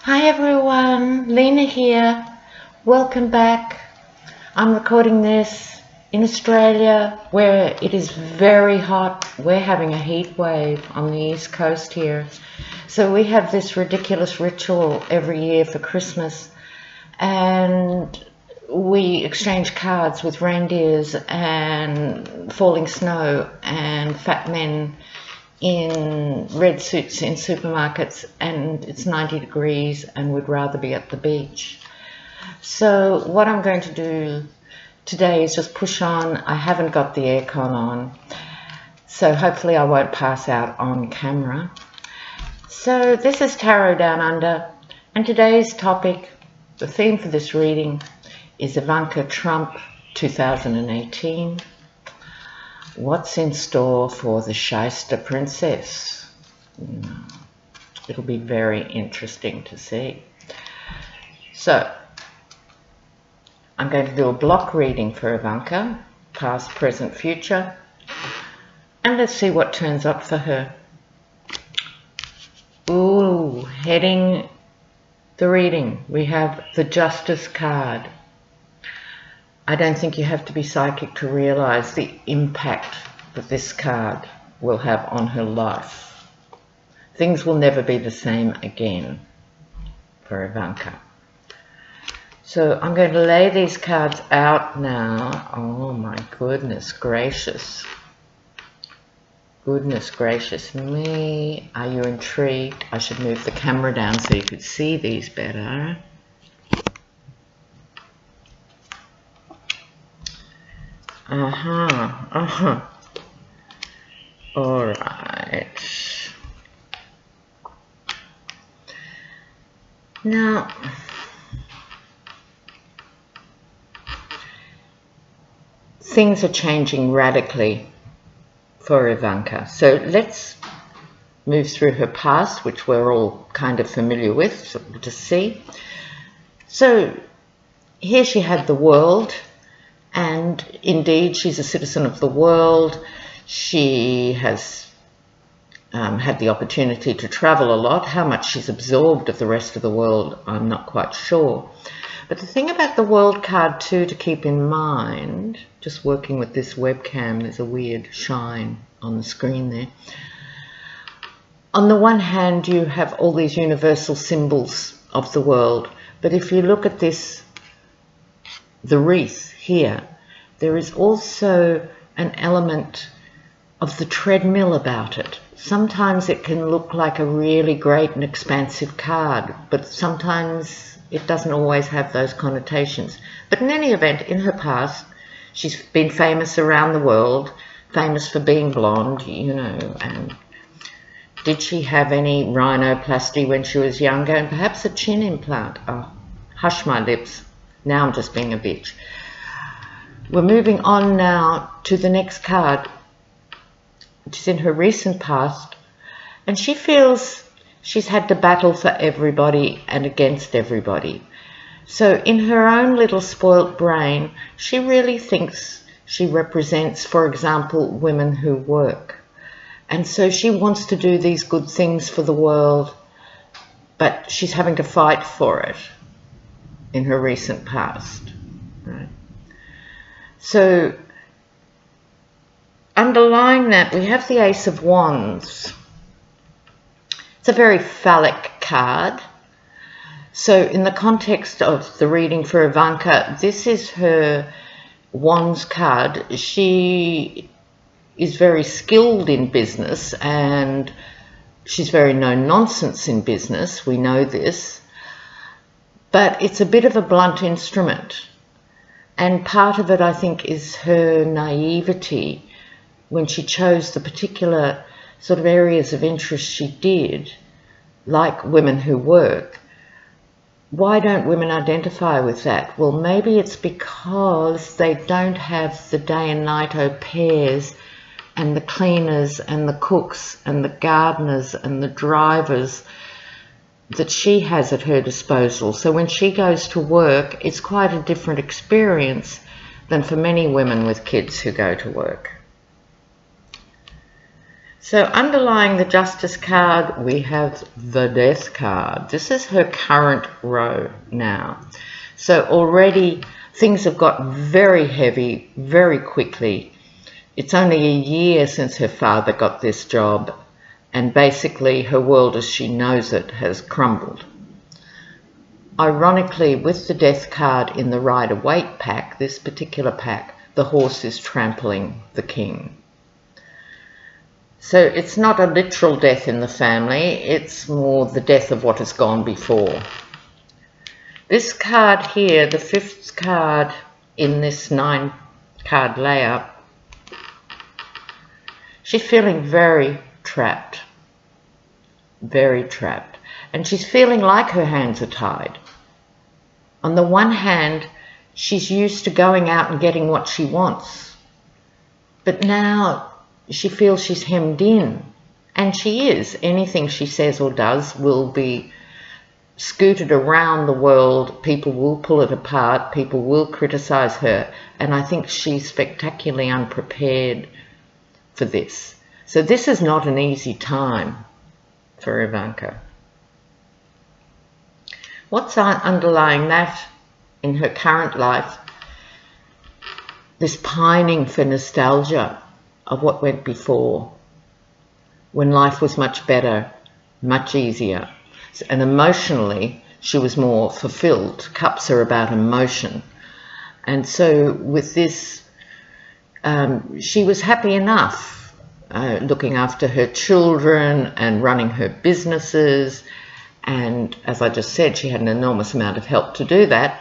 Hi everyone, Lena here. Welcome back. I'm recording this in Australia where it is very hot. We're having a heat wave on the east coast here. So we have this ridiculous ritual every year for Christmas, and we exchange cards with reindeers and falling snow and fat men in red suits in supermarkets, and it's 90 degrees and we'd rather be at the beach. So what I'm going to do today is just push on. I haven't got the aircon on, so hopefully I won't pass out on camera. So this is Tarot Down Under, and today's topic, the theme for this reading, is Ivanka Trump 2018. What's in store for the shyster princess? It'll be very interesting to see. So, I'm going to do a block reading for Ivanka, past, present, future, and let's see what turns up for her. Ooh, heading the reading, we have the Justice card. I don't think you have to be psychic to realize the impact that this card will have on her life. Things will never be the same again for Ivanka. So I'm going to lay these cards out now. Oh my goodness gracious. Goodness gracious me. Are you intrigued? I should move the camera down so you could see these better. All right. Now, things are changing radically for Ivanka. So let's move through her past, which we're all kind of familiar with, so we'll just see. So here she had the world. And indeed, she's a citizen of the world. She has had the opportunity to travel a lot. How much she's absorbed of the rest of the world, I'm not quite sure. But the thing about the world card too to keep in mind, just working with this webcam, there's a weird shine on the screen there. On the one hand, you have all these universal symbols of the world. But if you look at this, the wreath here, there is also an element of the treadmill about it. Sometimes it can look like a really great and expansive card, but sometimes it doesn't always have those connotations. But in any event, in her past, she's been famous around the world, famous for being blonde, and did she have any rhinoplasty when she was younger, and perhaps a chin implant? Oh, hush my lips. Now I'm just being a bitch. We're moving on now to the next card, which is in her recent past, and she feels she's had to battle for everybody and against everybody. So in her own little spoilt brain, she really thinks she represents, for example, women who work. And so she wants to do these good things for the world, but she's having to fight for it in her recent past. Right? So underlying that, we have the Ace of Wands. It's a very phallic card. So in the context of the reading for Ivanka, this is her Wands card. She is very skilled in business and she's very no-nonsense in business. We know this. But it's a bit of a blunt instrument. And part of it, I think, is her naivety when she chose the particular sort of areas of interest she did, like women who work. Why don't women identify with that? Well, maybe it's because they don't have the day and night au pairs and the cleaners and the cooks and the gardeners and the drivers that she has at her disposal. So when she goes to work, it's quite a different experience than for many women with kids who go to work. So underlying the Justice card, we have the Death card. This is her current row now. So already things have got very heavy very quickly. It's only a year since her father got this job, and basically her world as she knows it has crumbled. Ironically, with the Death card in the Rider-Waite pack, this particular pack, the horse is trampling the king. So it's not a literal death in the family, it's more the death of what has gone before. This card here, the 5th card in this 9-card layout, she's feeling very trapped. Very trapped. And she's feeling like her hands are tied. On the one hand, she's used to going out and getting what she wants. But now she feels she's hemmed in, and she is. Anything she says or does will be scooted around the world. People will pull it apart. People will criticize her. And I think she's spectacularly unprepared for this. So this is not an easy time for Ivanka. What's underlying that in her current life? This pining for nostalgia of what went before, when life was much better, much easier. And emotionally, she was more fulfilled. Cups are about emotion. And so with this, she was happy enough, looking after her children and running her businesses. And as I just said, she had an enormous amount of help to do that.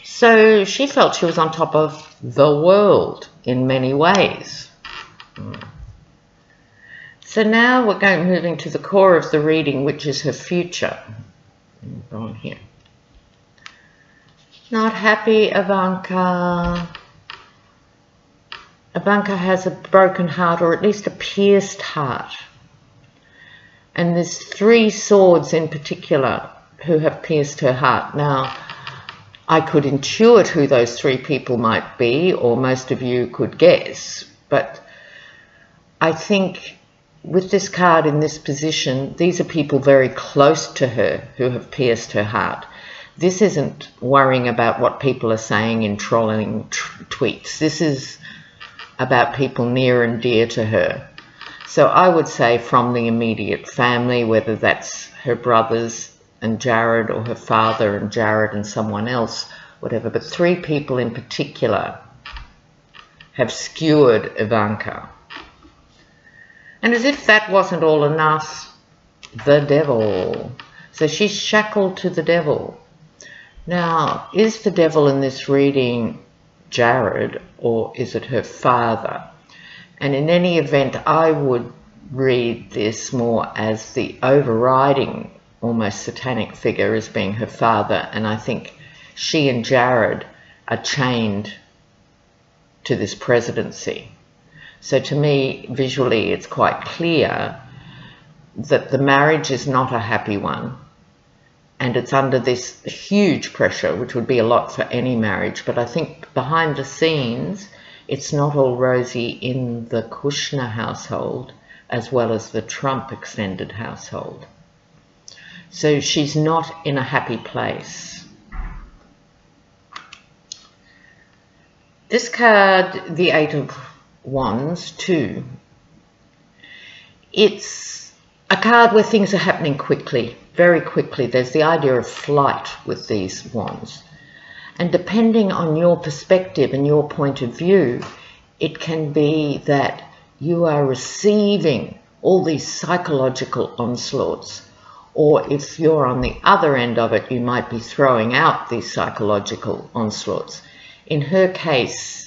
So she felt she was on top of the world in many ways. So now we're moving to the core of the reading, which is her future. Go on here. Not happy, Ivanka. Ivanka has a broken heart, or at least a pierced heart. And there's 3 swords in particular who have pierced her heart. Now, I could intuit who those 3 people might be, or most of you could guess, but I think with this card in this position, these are people very close to her who have pierced her heart. This isn't worrying about what people are saying in trolling tweets. This is about people near and dear to her. So I would say from the immediate family, whether that's her brothers and Jared, or her father and Jared and someone else, whatever. But 3 people in particular have skewered Ivanka. And as if that wasn't all enough, the devil. So she's shackled to the devil. Now, is the devil in this reading Jared, or is it her father? And in any event, I would read this more as the overriding, almost satanic figure as being her father. And I think she and Jared are chained to this presidency. So to me, visually, it's quite clear that the marriage is not a happy one, and it's under this huge pressure, which would be a lot for any marriage. But I think behind the scenes, it's not all rosy in the Kushner household, as well as the Trump extended household. So she's not in a happy place. This card, the 8 of Wands, too. It's a card where things are happening quickly, very quickly. There's the idea of flight with these wands. And depending on your perspective and your point of view, it can be that you are receiving all these psychological onslaughts. Or if you're on the other end of it, you might be throwing out these psychological onslaughts. In her case,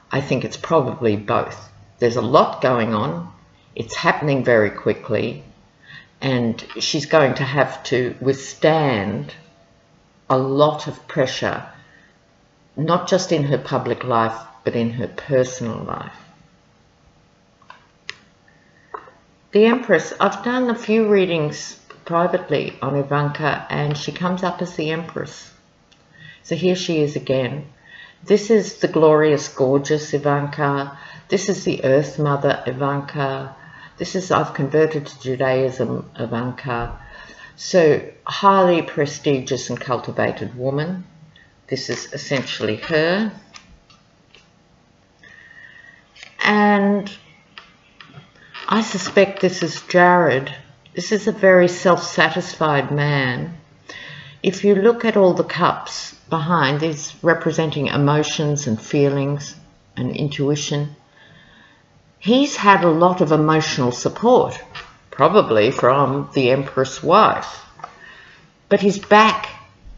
I think it's probably both. There's a lot going on. It's happening very quickly. And she's going to have to withstand a lot of pressure, not just in her public life, but in her personal life. The Empress. I've done a few readings privately on Ivanka, and she comes up as the Empress. So here she is again. This is the glorious, gorgeous Ivanka. This is the Earth Mother Ivanka. This is, I've converted to Judaism, Ivanka. So, highly prestigious and cultivated woman. This is essentially her. And I suspect this is Jared. This is a very self-satisfied man. If you look at all the cups behind, these representing emotions and feelings and intuition, he's had a lot of emotional support, probably from the Empress wife. But his back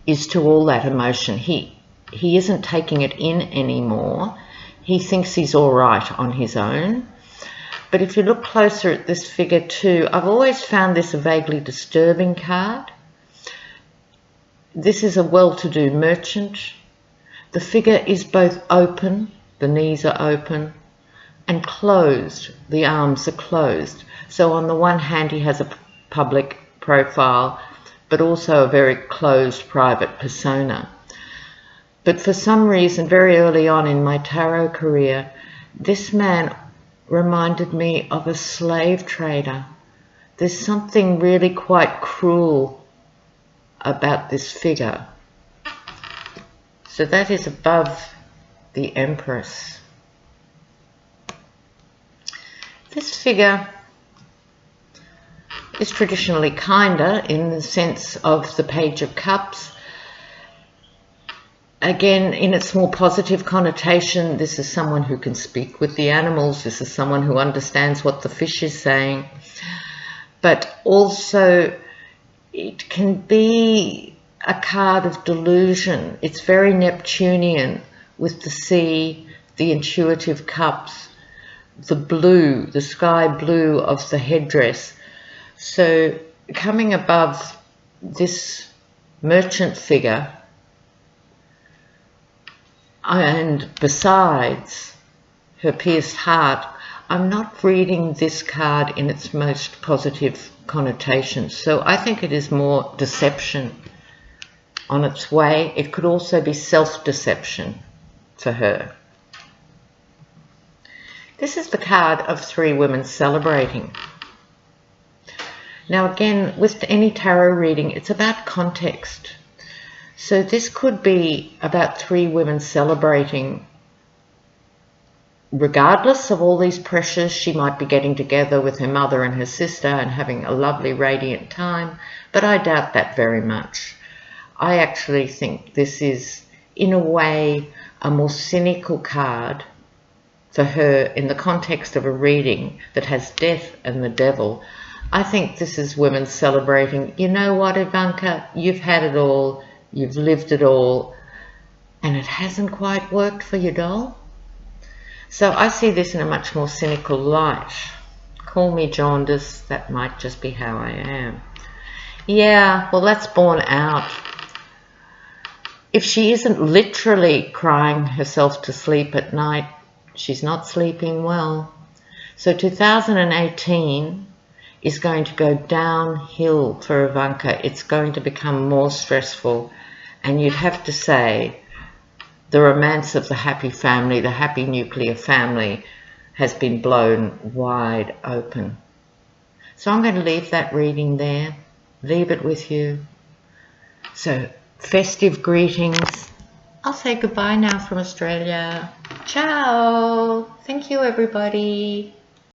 is to all that emotion. He isn't taking it in anymore. He thinks he's all right on his own. But if you look closer at this figure too, I've always found this a vaguely disturbing card. This is a well-to-do merchant. The figure is both open, the knees are open, and closed, the arms are closed. So on the one hand he has a public profile, but also a very closed private persona. But for some reason, very early on in my tarot career, this man reminded me of a slave trader. There's something really quite cruel about this figure. So that is above the Empress. This figure is traditionally kinder in the sense of the Page of Cups. Again, in its more positive connotation, this is someone who can speak with the animals. This is someone who understands what the fish is saying. But also, it can be a card of delusion. It's very Neptunian with the sea, the intuitive cups, the blue, the sky blue of the headdress. So coming above this merchant figure, and besides her pierced heart, I'm not reading this card in its most positive connotations. So I think it is more deception on its way. It could also be self-deception for her. This is the card of 3 women celebrating. Now again, with any tarot reading, it's about context. So this could be about 3 women celebrating. Regardless of all these pressures, she might be getting together with her mother and her sister and having a lovely, radiant time, but I doubt that very much. I actually think this is, in a way, a more cynical card for her in the context of a reading that has death and the devil. I think this is women celebrating, you know what, Ivanka, you've had it all, you've lived it all, and it hasn't quite worked for you, doll. So I see this in a much more cynical light. Call me jaundice, that might just be how I am. Yeah, well, that's borne out. If she isn't literally crying herself to sleep at night, she's not sleeping well. So 2018 is going to go downhill for Ivanka. It's going to become more stressful. And you'd have to say the romance of the happy family, the happy nuclear family, has been blown wide open. So I'm going to leave that reading there, leave it with you. So festive greetings. I'll say goodbye now from Australia. Ciao. Thank you, everybody.